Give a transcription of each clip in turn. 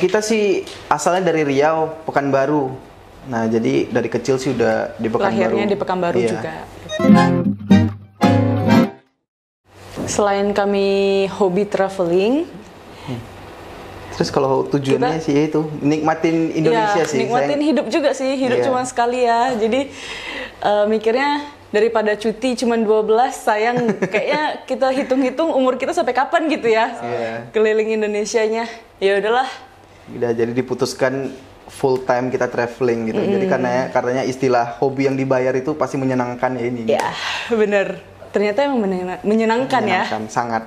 kita sih asalnya dari Riau, Pekanbaru. Nah, jadi dari kecil sih udah di Pekanbaru. Lahirnya di Pekanbaru juga. Selain kami hobi traveling, terus kalau tujuannya sih itu nikmatin Indonesia sih. Nikmatin hidup juga sih, hidup cuma sekali ya. Jadi mikirnya daripada cuti cuma 12, sayang kayaknya kita hitung-hitung umur kita sampai kapan gitu ya. Keliling Indonesianya. Ya udahlah. Udah jadi diputuskan full time kita traveling gitu. Jadi karenanya istilah hobi yang dibayar itu pasti menyenangkan ya ini. Ya, bener. Ternyata emang menyenangkan ya. Sangat.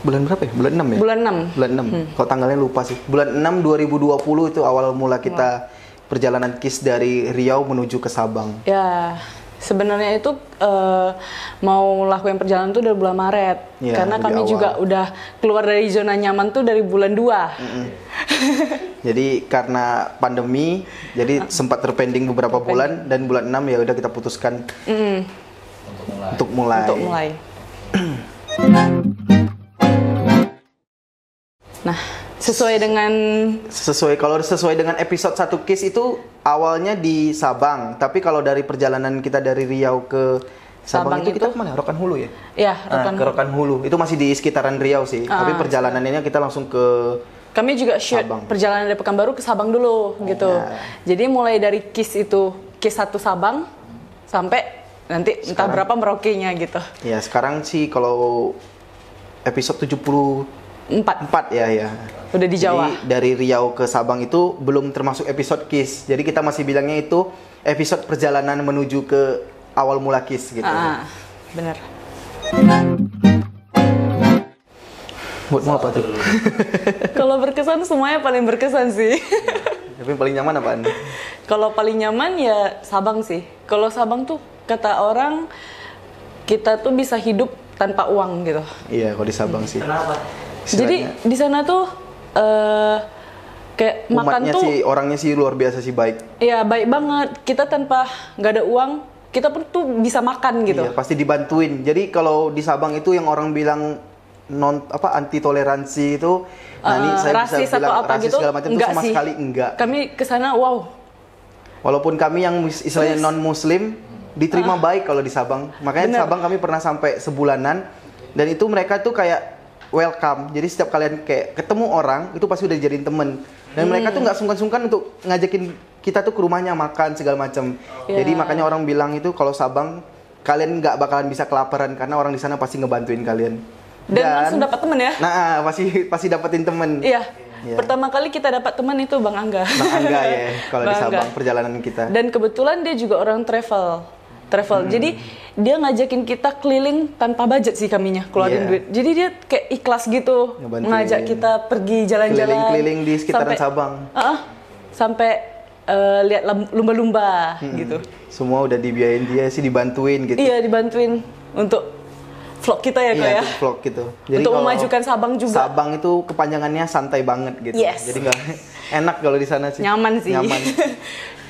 Bulan berapa ya? Bulan 6 ya? Bulan 6. Bulan 6. Kalau tanggalnya lupa sih. Bulan 6 2020 itu awal mula kita perjalanan KIS dari Riau menuju ke Sabang. Ya, sebenarnya itu mau lakuin perjalanan tuh dari bulan Maret. Ya, karena kami awal. juga udah keluar dari zona nyaman tuh dari bulan 2. Jadi karena pandemi, jadi sempat terpending beberapa bulan dan bulan 6 ya udah kita putuskan untuk mulai. Nah, sesuai dengan episode 1 KIS itu awalnya di Sabang, tapi kalau dari perjalanan kita dari Riau ke Sabang itu kita kemana? Rokan Hulu ya? Iya, ke Rokan Hulu. Itu masih di sekitaran Riau sih, tapi perjalanannya kita langsung ke kami juga shoot perjalanan dari Pekanbaru ke Sabang dulu gitu. Jadi mulai dari KIS itu, KIS 1 Sabang sampai nanti entah berapa Merauke-nya gitu. Ya, sekarang sih kalau episode 74 ya. Udah di Jawa. Jadi dari Riau ke Sabang itu belum termasuk episode KIS. Jadi kita masih bilangnya itu episode perjalanan menuju ke awal mula KIS gitu. Bener. Buat mau apa tuh? Kalau berkesan semuanya paling berkesan sih. Tapi paling nyaman apaan? Kalau paling nyaman ya Sabang sih. Kalau Sabang tuh kata orang kita tuh bisa hidup tanpa uang gitu. Iya, kalau di Sabang sih. Kenapa? Jadi di sana tuh kayak makan umatnya tuh sih, orangnya sih luar biasa sih baik. Iya, baik banget. Kita tanpa nggak ada uang, kita pun tuh bisa makan gitu. Iya, pasti dibantuin. Jadi kalau di Sabang itu yang orang bilang anti toleransi itu, ini saya rasis bisa bilang atau apa rasis gitu, segala macam itu sama sekali enggak. Kami kesana wow. Walaupun kami yang istilahnya non muslim diterima baik kalau di Sabang. Makanya di Sabang kami pernah sampai sebulanan dan itu mereka tuh kayak welcome. Jadi setiap kalian kayak ketemu orang itu pasti udah dijadiin temen. Dan mereka tuh nggak sungkan-sungkan untuk ngajakin kita tuh ke rumahnya makan segala macam. Jadi makanya orang bilang itu kalau Sabang kalian nggak bakalan bisa kelaparan karena orang di sana pasti ngebantuin kalian. Dan langsung dapat temen ya? Nah, pasti dapetin temen. Iya. Pertama kali kita dapat teman itu Bang Angga. Bang Angga ya, kalau di Sabang perjalanan kita. Dan kebetulan dia juga orang travel. Jadi dia ngajakin kita keliling tanpa budget sih kaminya, keluarin duit. Jadi dia kayak ikhlas gitu, ngajak kita pergi jalan-jalan. Keliling-keliling di sekitaran Sabang. Sampai lihat lumba-lumba gitu. Semua udah dibiayain dia sih, dibantuin gitu. Iya, dibantuin untuk vlog kita ya, Kak ya. Vlog gitu. Jadi untuk memajukan Sabang juga. Sabang itu kepanjangannya santai banget gitu. Jadi nggak enak kalau di sana sih. Nyaman sih. Nyaman.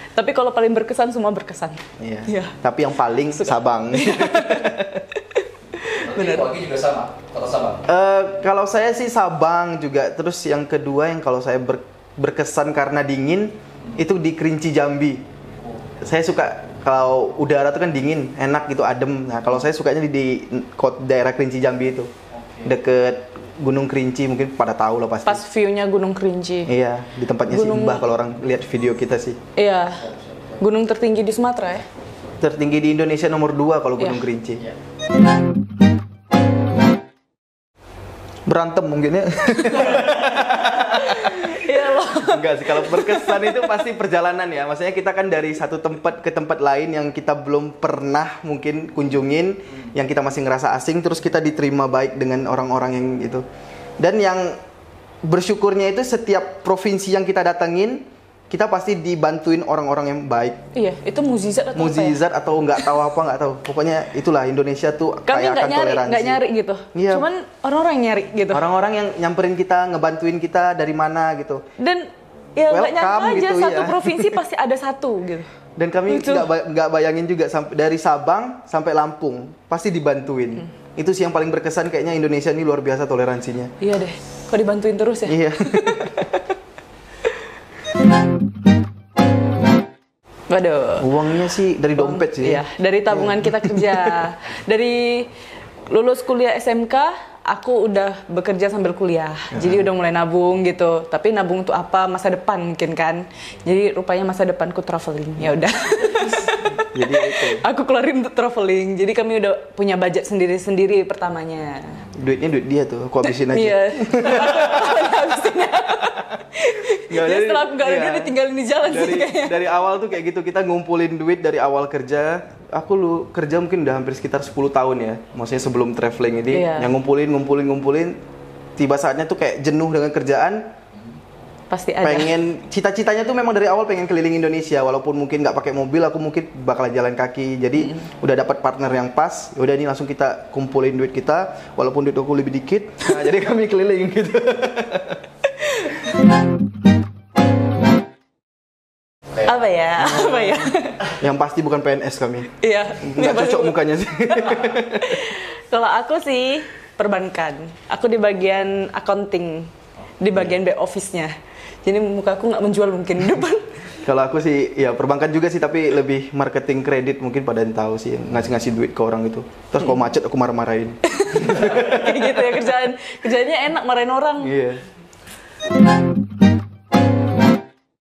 Tapi kalau paling berkesan semua berkesan. Iya. Tapi yang paling Sabang. Benar. Lagi juga sama, kota Sabang. Kalau saya sih Sabang juga. Terus yang kedua yang kalau saya berkesan karena dingin itu di Kerinci Jambi. Saya suka kalau udara tuh kan dingin, enak gitu, adem. Nah, kalau saya sukanya di daerah Kerinci Jambi itu. Deket Gunung Kerinci, mungkin pada tahu lah pasti. Pas view-nya Gunung Kerinci. Iya, di tempatnya si Mbah kalau orang lihat video kita sih. Iya. Gunung tertinggi di Sumatera ya? Tertinggi di Indonesia nomor 2 kalau Gunung Kerinci. Berantem mungkin ya. Iya loh. Enggak sih, kalau berkesan itu pasti perjalanan ya. Maksudnya kita kan dari satu tempat ke tempat lain yang kita belum pernah mungkin kunjungin, yang kita masih ngerasa asing, terus kita diterima baik dengan orang-orang yang gitu. Dan yang bersyukurnya itu setiap provinsi yang kita datengin, kita pasti dibantuin orang-orang yang baik. Iya, itu mukjizat atau mukjizat atau nggak tahu apa nggak tahu. Pokoknya itulah Indonesia tuh kaya akan toleransi. Nggak nyari gitu. Iya. Cuman orang-orang yang nyari gitu. Orang-orang yang nyamperin kita, ngebantuin kita dari mana gitu. Dan ya nggak nyangka aja gitu, satu provinsi pasti ada satu gitu. Dan kami nggak bayangin juga sampai dari Sabang sampai Lampung pasti dibantuin. Itu sih yang paling berkesan, kayaknya Indonesia ini luar biasa toleransinya. Iya deh, kok dibantuin terus ya? Iya. Waduh. Uangnya sih dari dompet sih. Iya, dari tabungan kita kerja. Dari lulus kuliah SMK, aku udah bekerja sambil kuliah. Jadi udah mulai nabung gitu. Tapi nabung untuk apa? Masa depan mungkin kan. Jadi rupanya masa depanku traveling. Ya udah. Jadi itu. Aku keluarin untuk traveling. Jadi kami udah punya budget sendiri-sendiri pertamanya. Duitnya duit dia tuh, aku habisin aja. Iya. Aku habisinnya. Jadi setelah aku gak ada dia ditinggalin di jalan sih kayaknya. Dari awal tuh kayak gitu, kita ngumpulin duit dari awal kerja. Aku kerja mungkin udah hampir sekitar 10 tahun ya. Maksudnya sebelum traveling ini, yang ngumpulin. Tiba saatnya tuh kayak jenuh dengan kerjaan. Pasti ada. Cita-citanya tuh memang dari awal pengen keliling Indonesia. Walaupun mungkin nggak pakai mobil, aku mungkin bakal jalan kaki. Jadi udah dapat partner yang pas. Udah ini langsung kita kumpulin duit kita. Walaupun duit aku lebih dikit. Nah, jadi kami keliling gitu. Apa ya? Yang pasti bukan PNS kami. Iya. Nggak cocok mukanya sih. Kalau aku sih perbankan. Aku di bagian accounting, di bagian back office-nya. Jadi muka aku nggak menjual mungkin di depan. Kalau aku sih ya perbankan juga sih, tapi lebih marketing kredit mungkin pada yang tahu sih, ngasih duit ke orang itu. Terus kalau macet aku marah-marahin. Kayak gitu ya kerjaannya enak marahin orang. Iya.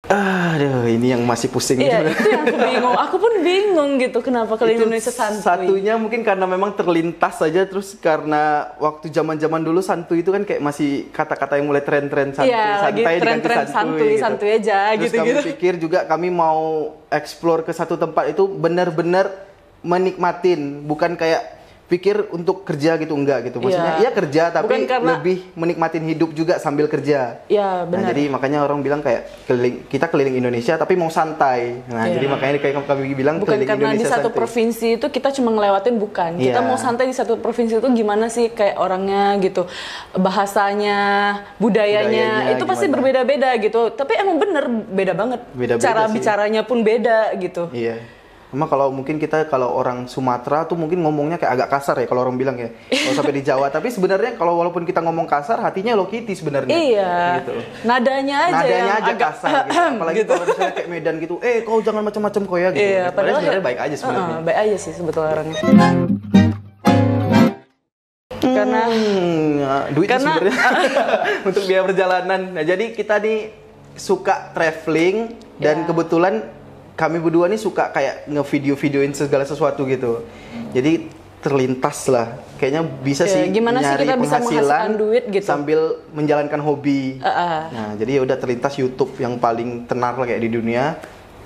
Aduh, ini yang masih pusing. Iya, itu yang aku bingung. Aku pun bingung gitu kenapa kalau Indonesia santuy. Satunya mungkin karena memang terlintas saja, terus karena waktu zaman-zaman dulu santuy itu kan kayak masih kata-kata yang mulai tren-tren santuy, iya, santai diganti santuy gitu. Santuy aja terus gitu. Terus kami pikir juga kami mau explore ke satu tempat itu benar-benar menikmatin, bukan kayak pikir untuk kerja gitu, enggak gitu. Maksudnya iya kerja tapi lebih menikmatin hidup juga sambil kerja. Iya, benar. Nah, jadi makanya orang bilang kayak kita keliling Indonesia tapi mau santai. Nah, jadi makanya kayak kami bilang bukan keliling karena Indonesia di satu santai. Provinsi itu kita cuma ngelewatin, bukan. Kita mau santai di satu provinsi itu gimana sih kayak orangnya gitu. Bahasanya, budayanya itu pasti berbeda-beda gitu. Tapi emang bener beda banget. Cara bicaranya pun beda gitu. Iya. Cuma kalau mungkin kalau orang Sumatera tuh mungkin ngomongnya kayak agak kasar ya kalau orang bilang ya. Kalau sampai di Jawa, tapi sebenarnya kalau walaupun kita ngomong kasar, hatinya low kitty sebenarnya. Iya. Gitu. Nadanya aja agak kasar gitu. Apalagi gitu. Kalau misalnya kayak Medan gitu, kau jangan macam-macam kau ya gitu. Iya, padahal sebenarnya baik aja sebenarnya. Baik aja sih sebetulnya orangnya. Karena duitnya sebenarnya untuk biaya perjalanan. Nah, jadi kita nih suka traveling dan kebetulan kami berdua nih suka kayak ngevideo-videoin segala sesuatu gitu. Jadi terlintas lah. Kayaknya bisa sih gimana nyari sih kita bisa menghasilkan duit gitu sambil menjalankan hobi. Nah, jadi ya udah terlintas YouTube yang paling tenar lah kayak di dunia.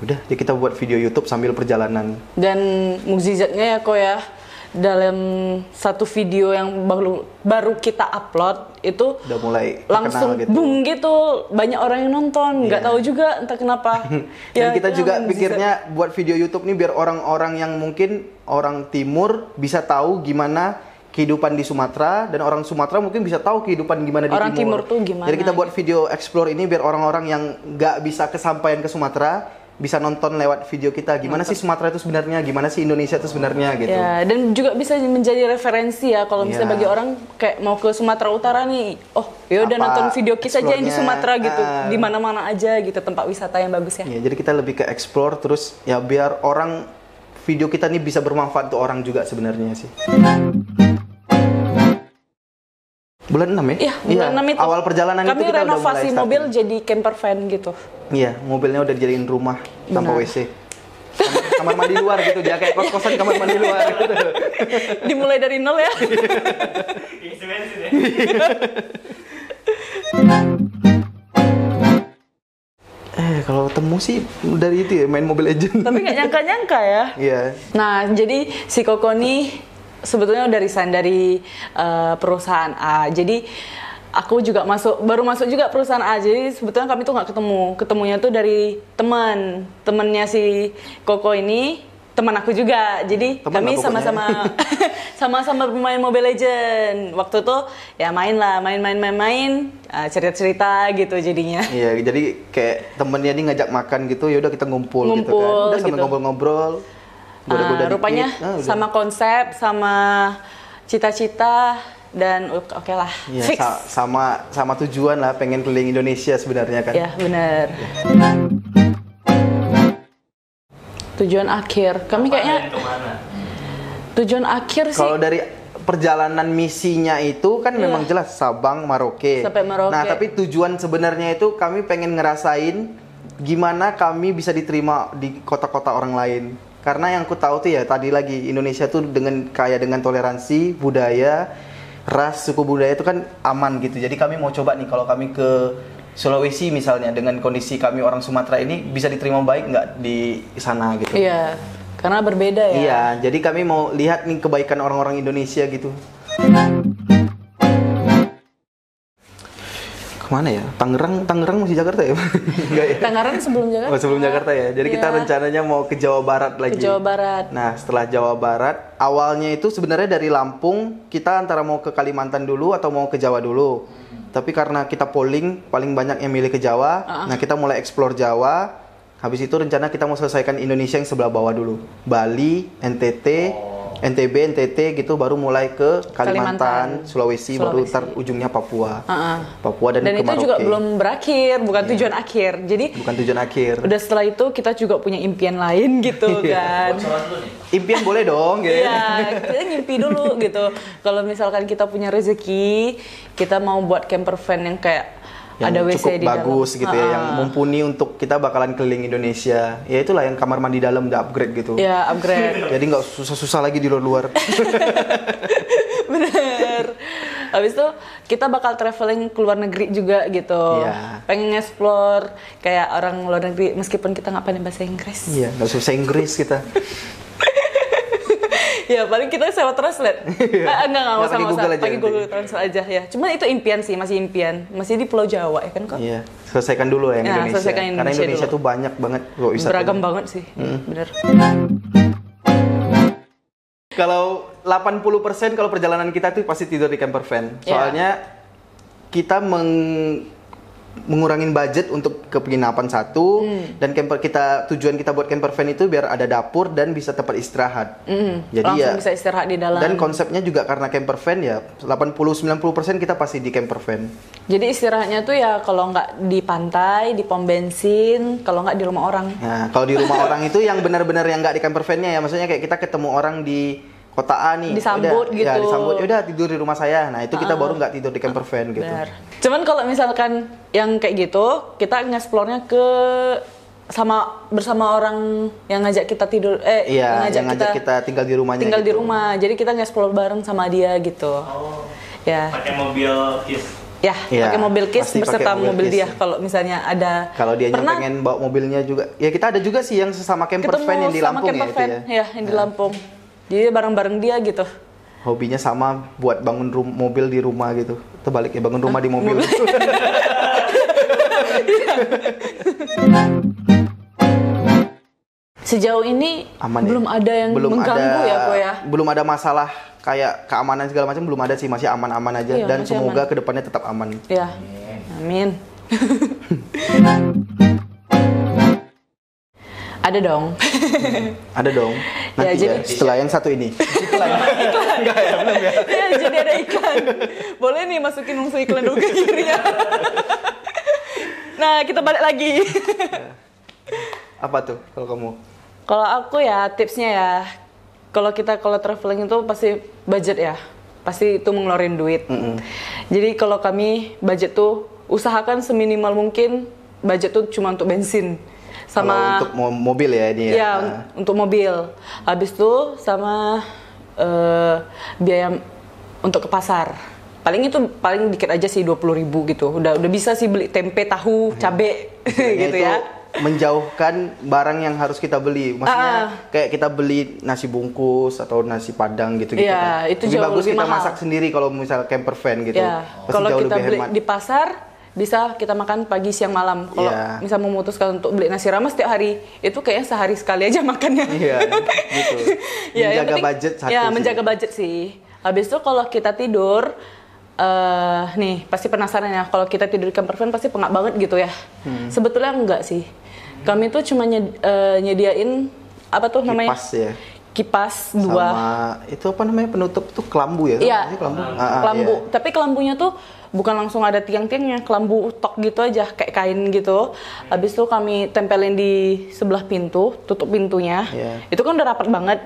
Udah, jadi kita buat video YouTube sambil perjalanan. Dan mukjizatnya ya kok ya, dalam satu video yang baru kita upload itu udah mulai langsung gitu. Boom gitu, banyak orang yang nonton, nggak tahu juga entah kenapa. Dan kita juga pikirnya buat video YouTube nih biar orang-orang yang mungkin orang timur bisa tahu gimana kehidupan di Sumatera, dan orang Sumatera mungkin bisa tahu kehidupan gimana di orang timur tuh gimana. Jadi kita buat video explore ini biar orang-orang yang nggak bisa kesampaian ke Sumatera bisa nonton lewat video kita gimana sih Sumatera itu sebenarnya, gimana sih Indonesia itu sebenarnya gitu. Ya, dan juga bisa menjadi referensi ya kalau misalnya bagi orang kayak mau ke Sumatera Utara nih, ya udah nonton video kita aja yang di Sumatera gitu, di mana-mana aja gitu tempat wisata yang bagus ya. Iya, jadi kita lebih ke explore terus ya biar orang video kita nih bisa bermanfaat untuk orang juga sebenarnya sih. Bulan 6 ya? Iya, bulan 6 itu. Awal perjalanan kami itu kita renovasi udah mulai mobil jadi camper van gitu. Iya, mobilnya udah dijadiin rumah tanpa WC. Kamar mandi luar gitu, dia kayak kos-kosan kamar mandi luar gitu. Dimulai dari nol ya. Kalau ketemu sih dari itu ya, main Mobile Legends. Tapi nggak nyangka-nyangka ya. Iya. Nah, jadi si Koko nih sebetulnya udah resign dari perusahaan A. Jadi aku juga baru masuk juga perusahaan A. Jadi sebetulnya kami tuh nggak ketemunya tuh dari temennya si Koko ini, teman aku juga. Jadi kami sama-sama bermain Mobile Legends. Waktu tuh ya main cerita-cerita gitu jadinya. Iya, jadi kayak temennya nih ngajak makan gitu, ya udah kita ngumpul gitu kan. Udah sambil gitu. ngobrol-ngobrol. Rupanya sama konsep, sama cita-cita dan oke lah, Ya, fix. sama tujuan lah, pengen keliling Indonesia sebenarnya kan. Ya benar. Tujuan akhir, kami kayaknya tujuan akhir sih. Kalau dari perjalanan misinya itu kan memang jelas Sabang, Merauke. Sampai Merauke. Nah, tapi tujuan sebenarnya itu kami pengen ngerasain gimana kami bisa diterima di kota-kota orang lain. Karena yang ku tahu tuh ya tadi lagi Indonesia tuh kaya dengan toleransi, budaya, ras, suku budaya itu kan aman gitu. Jadi kami mau coba nih kalau kami ke Sulawesi misalnya dengan kondisi kami orang Sumatera ini bisa diterima baik nggak di sana gitu. Iya, karena berbeda ya. Iya, jadi kami mau lihat nih kebaikan orang-orang Indonesia gitu. Kemana ya? Tangerang masih Jakarta ya? Enggak ya? Tangerang sebelum Jakarta. Oh, sebelum Jakarta ya. Jadi kita Iya. rencananya mau ke Jawa Barat lagi. Ke Jawa Barat. Nah, setelah Jawa Barat, awalnya itu sebenarnya dari Lampung, kita antara mau ke Kalimantan dulu atau mau ke Jawa dulu. Tapi karena kita polling, paling banyak yang milih ke Jawa. Nah, kita mulai explore Jawa. Habis itu rencana kita mau selesaikan Indonesia yang sebelah bawah dulu. Bali, NTT, NTB, NTT gitu, baru mulai ke Kalimantan, Sulawesi, baru ntar ujungnya Papua. Papua dan ke itu Merauke. juga belum berakhir, bukan tujuan akhir. Jadi Bukan tujuan akhir. udah setelah itu kita juga punya impian lain gitu kan. Bocoran dulu nih. Impian boleh dong, gitu. Iya, kita ngimpi dulu gitu. Kalau misalkan kita punya rezeki, kita mau buat camper van yang kayak Yang ada WC cukup di bagus dalam. gitu ya, yang mumpuni untuk kita bakalan keliling Indonesia. Ya itulah yang kamar mandi dalam udah upgrade gitu. Ya, upgrade. Jadi nggak susah-susah lagi di luar-luar. Bener. Habis itu kita bakal traveling ke luar negeri juga gitu. Iya. Pengen explore kayak orang luar negeri meskipun kita nggak pandai bahasa Inggris. Iya, nggak susah Inggris kita. Ya paling kita sewa translate. Enggak Nggak, usah pakai Google aja pakai nanti. Google Translate aja ya. Cuma itu impian sih, masih impian. Masih di Pulau Jawa ya kan kok. Iya, selesaikan dulu yang Ya, Indonesia. selesaikan Karena Indonesia Indonesia dulu. tuh banyak banget kok wisata. Beragam banget sih. Bener. Kalau 80% kalau perjalanan kita tuh pasti tidur di camper van. Iya. Soalnya kita mengurangin budget untuk ke penginapan satu, dan tujuan kita buat camper van itu biar ada dapur dan bisa tempat istirahat. Jadi Langsung ya bisa istirahat di dalam. dan konsepnya juga karena camper van ya 80-90% kita pasti di camper van. Jadi istirahatnya tuh ya kalau nggak di pantai, di pom bensin, kalau nggak di rumah orang. Nah, kalau di rumah orang itu yang benar-benar yang nggak di camper van-nya ya, maksudnya kayak kita ketemu orang di kota A nih, Disambut udah, ya gitu. disambut, udah tidur di rumah saya. Nah itu kita baru nggak tidur di camper van gitu. Benar. Cuman kalau misalkan yang kayak gitu, kita nge-explore-nya bersama orang yang ngajak kita tidur, Iya, yang ngajak kita tinggal di rumahnya. tinggal di gitu. rumah. Jadi kita nge-explore bareng sama dia gitu. Ya. Pakai mobil KIS. Ya, Iya, pakai mobil KIS pasti beserta pakai mobil mobil KIS dia ya. kalau misalnya ada. Kalau dia Pernah pengen bawa mobilnya juga, ya kita ada juga sih yang sesama camper ketemu van yang di sama Lampung ya camper itu van, ya. yang di Lampung. Jadi bareng-bareng dia gitu. Hobinya sama buat bangun mobil di rumah gitu. Terbalik ya, bangun rumah di mobil. Sejauh ini Aman ya? belum ada yang mengganggu ya, Ko ya. Belum ada masalah kayak keamanan segala macam, belum ada sih, masih aman-aman aja. Iya, Dan masih semoga aman. kedepannya tetap aman. Ya. Amin. Ada dong. Ada dong. Nanti jadi- setelah yang satu ini. Ya, jadi ada iklan. Boleh nih masukin unsur iklan dulu ke kiri ya. Nah, kita balik lagi. Apa tuh kalau kamu? Kalau aku ya tipsnya ya, kalau traveling itu pasti budget ya. Pasti itu mengeluarin duit. Jadi kalau kami budget tuh usahakan seminimal mungkin budget tuh cuma untuk bensin. Kalau Sama untuk mobil ya ini ya. ya, untuk mobil. Habis itu sama biaya untuk ke pasar. Paling dikit aja sih 20.000 gitu. Udah bisa sih beli tempe, tahu, cabe gitu itu ya. menjauhkan barang yang harus kita beli. Maksudnya kayak kita beli nasi bungkus atau nasi padang gitu-gitu. Iya, kan. itu Lebih jauh bagus lebih kita mahal. masak sendiri kalau misal camper van gitu. Ya, Pasti kalau jauh kita lebih beli hemat. di pasar bisa kita makan pagi, siang, malam. Kalau Iya. misal memutuskan untuk beli nasi rames setiap hari, itu kayaknya sehari sekali aja makannya. Iya, gitu. Ya, yang Menjaga penting- budget satu ya, sih. menjaga budget sih. Habis itu kalau kita tidur, nih pasti penasaran ya. Kalau kita tidur di camper van pasti pengap banget gitu ya. Sebetulnya enggak sih. Kami tuh cuma nyediain apa tuh namanya? Kipas ya. kipas 2. Sama itu apa namanya penutup tuh kelambu ya? Iya, Kelambu. kelambu. Iya. Tapi kelambunya tuh bukan langsung ada tiang-tiangnya, kelambu tok gitu aja, kayak kain gitu. Habis itu kami tempelin di sebelah pintu, tutup pintunya. Iya. Itu kan udah rapat banget.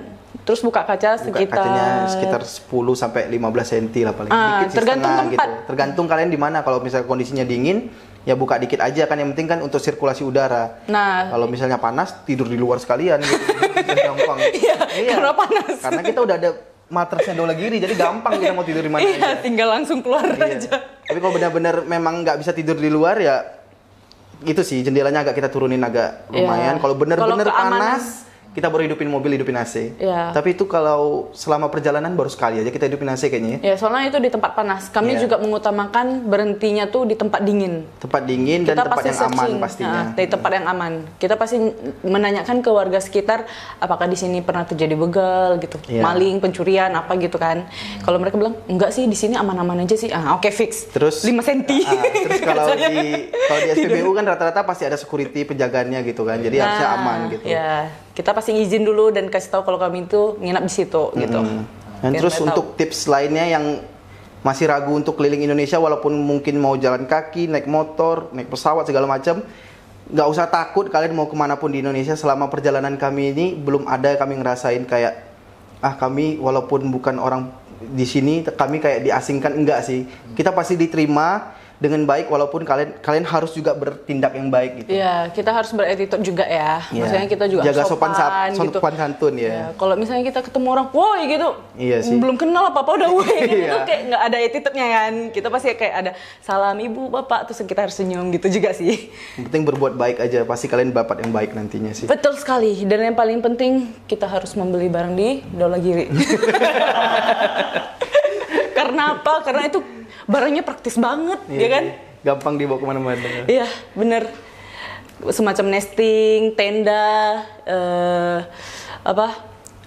Terus buka kaca Kacanya sekitar 10 sampai 15 cm lah paling. Dikit sih, tergantung setengah tempat. gitu. Tergantung kalian di mana. Kalau misalnya kondisinya dingin, ya buka dikit aja kan. Yang penting kan untuk sirkulasi udara. Nah, Kalau misalnya panas, tidur di luar sekalian gitu. Gampang. iya, karena panas. Karena kita udah ada matresnya dola giri, jadi gampang kita mau tidur di mana Iya, aja. tinggal langsung keluar Iya. aja. Tapi kalau benar-benar memang nggak bisa tidur di luar ya itu sih jendelanya agak kita turunin agak lumayan. Iya. Kalau benar-benar Kalau keamanan- panas kita baru hidupin mobil, hidupin AC. Iya. Tapi itu kalau selama perjalanan baru sekali aja kita hidupin AC kayaknya ya. Ya, soalnya itu di tempat panas. Kami Iya. juga mengutamakan berhentinya tuh di tempat dingin. Tempat dingin dan Kita tempat pasti yang aman searching, pastinya. dari tempat yang aman. Kita pasti menanyakan ke warga sekitar apakah di sini pernah terjadi begal gitu, Iya. maling, pencurian apa gitu kan. Kalau mereka bilang enggak sih, di sini aman-aman aja sih. Oke, fix. Terus 5 cm. Terus kalau di SPBU kan rata-rata pasti ada security penjagaannya gitu kan. Jadi harusnya aman gitu. Ya, kita pasti izin dulu dan kasih tahu kalau kami itu nginap di situ gitu. Dan Biar terus mereka untuk tips lainnya yang masih ragu untuk keliling Indonesia walaupun mungkin mau jalan kaki, naik motor, naik pesawat segala macam, nggak usah takut kalian mau kemanapun di Indonesia. Selama perjalanan kami ini belum ada kami ngerasain kayak kami walaupun bukan orang di sini kami kayak diasingkan, enggak sih. Kita pasti diterima dengan baik walaupun kalian harus juga bertindak yang baik gitu. Iya, kita harus berattitude juga ya. Iya. Maksudnya kita juga jaga sopan gitu. sopan santun ya. Ya, kalau misalnya kita ketemu orang, woi gitu, Iya sih. belum kenal apa-apa udah woi gitu, Iya. kayak nggak ada attitude-nya kan. Kita pasti kayak ada salam ibu, bapak, terus kita harus senyum gitu juga sih. Yang penting berbuat baik aja, pasti kalian dapat yang baik nantinya sih. Betul sekali, dan yang paling penting kita harus membeli barang di Dolagiri. Karena apa? Karena itu barangnya praktis banget, ya kan? Gampang dibawa kemana-mana. Iya, bener. Semacam nesting, tenda,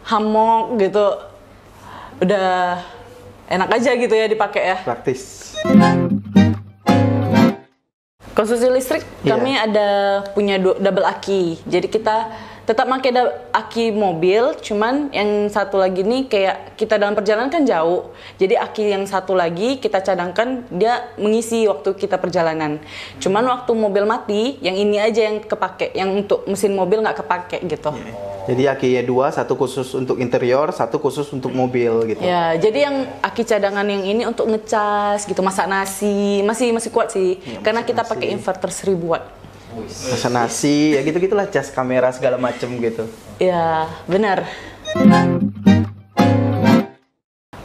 hammock gitu. Udah enak aja gitu ya dipakai ya. Praktis. Konsumsi listrik Iya. kami ada punya double aki. Jadi kita tetap pakai aki mobil, cuman yang satu lagi nih kayak kita dalam perjalanan kan jauh. Jadi aki yang satu lagi kita cadangkan dia mengisi waktu kita perjalanan. Cuman waktu mobil mati, yang ini aja yang kepake, yang untuk mesin mobil nggak kepake gitu. Jadi akinya 2, satu khusus untuk interior, satu khusus untuk mobil gitu. Ya, jadi yang aki cadangan yang ini untuk ngecas gitu, masak nasi, masih kuat sih. Karena kita pakai inverter 1000 watt. Masak nasi, ya gitu-gitulah, cas kamera segala macem gitu. Ya, benar.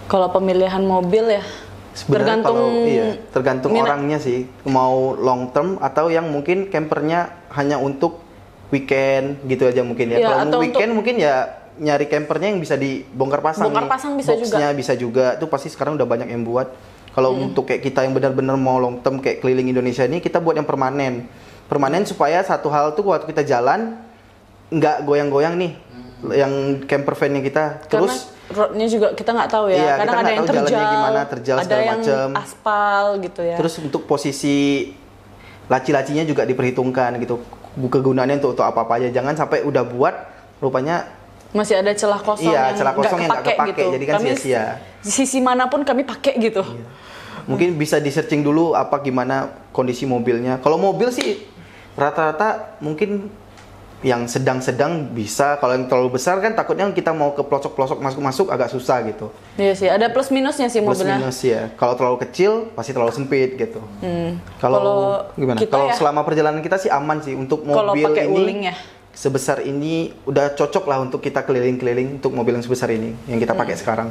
Kalau pemilihan mobil ya Sebenarnya tergantung minat. orangnya sih, mau long term atau yang mungkin campernya hanya untuk weekend gitu aja mungkin ya. Ya, Kalau atau mau weekend mungkin ya nyari campernya yang bisa dibongkar pasang. Bongkar nih. pasang bisa Boxnya bisa juga. Itu pasti sekarang udah banyak yang buat. Kalau untuk kayak kita yang benar-benar mau long term kayak keliling Indonesia ini, kita buat yang permanen. Permanen supaya satu hal tuh waktu kita jalan nggak goyang-goyang nih yang camper van-nya kita. Karena Terus roadnya juga kita nggak tahu ya. Iya, Kadang kita ada nggak yang tahu jalannya terjal, gimana, terjal ada segala yang macem. aspal gitu ya. Terus untuk posisi laci-lacinya juga diperhitungkan gitu. Kegunaannya untuk apa-apa aja. Jangan sampai udah buat rupanya masih ada celah kosong Iya, celah kosong yang nggak kepake, gitu. jadi kan Kami sia-sia. di sisi manapun kami pakai gitu. mungkin bisa di searching dulu apa gimana kondisi mobilnya. Kalau mobil sih rata-rata mungkin yang sedang-sedang bisa. Kalau yang terlalu besar kan takutnya kita mau ke pelosok-pelosok masuk-masuk agak susah gitu. Iya sih, ada plus minusnya sih Plus mobilnya. minus ya. Kalau terlalu kecil pasti terlalu sempit gitu. Kalau gimana? kita Kalau ya- selama perjalanan kita sih aman sih untuk Kalau mobil pakai ini. uling ya. Sebesar ini udah cocok lah untuk kita keliling-keliling untuk mobil yang sebesar ini yang kita pakai sekarang.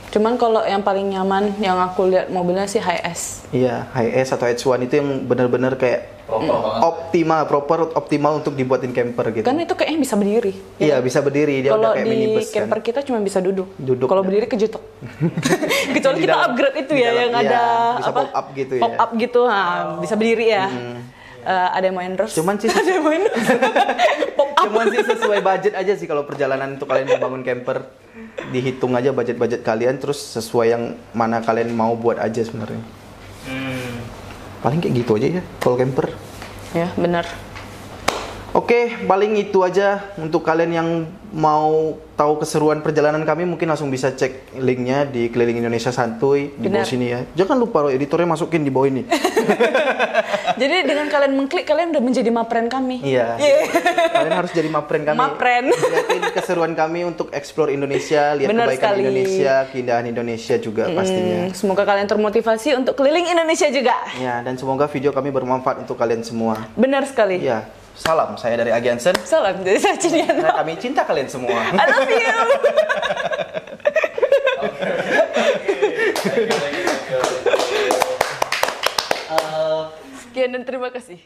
Cuman kalau yang paling nyaman yang aku lihat mobilnya sih HS. Iya, HS atau H1 itu yang benar-benar kayak Proper banget. optimal untuk dibuatin camper gitu. Kan itu kayaknya bisa berdiri. Iya, bisa berdiri, dia Kalau udah kayak di minibus camper kan. kita cuma bisa duduk. Duduk. Kalau berdiri kejutok. Kecuali Di kita dalam- upgrade itu di ya dalam, yang iya, ada bisa pop up gitu ya. Pop up gitu, bisa berdiri ya. Ada yang main terus. Cuman sih- ada yang main pop up. Cuman sih sesuai budget aja sih kalau perjalanan untuk kalian mau bangun camper. Dihitung aja budget-budget kalian terus sesuai yang mana kalian mau buat aja sebenarnya. Paling kayak gitu aja ya kalau camper. Ya benar. Oke, paling itu aja untuk kalian yang mau tahu keseruan perjalanan kami, mungkin langsung bisa cek linknya di Keliling Indonesia Santuy di bawah Benar. sini ya. Jangan lupa loh, editornya masukin di bawah ini. Jadi dengan kalian mengklik, kalian udah menjadi mapren kami. Iya. Kalian harus jadi mapren kami. Mapren. Lihatin keseruan kami untuk explore Indonesia, lihat Benar kebaikan sekali. Indonesia, keindahan Indonesia juga pastinya. Semoga kalian termotivasi untuk keliling Indonesia juga. Ya, dan semoga video kami bermanfaat untuk kalian semua. Benar sekali. Ya, salam saya dari Agi Hansen. Salam dari saya Cinian. Nah, kami cinta kalian semua. I love you. Sekian dan terima kasih.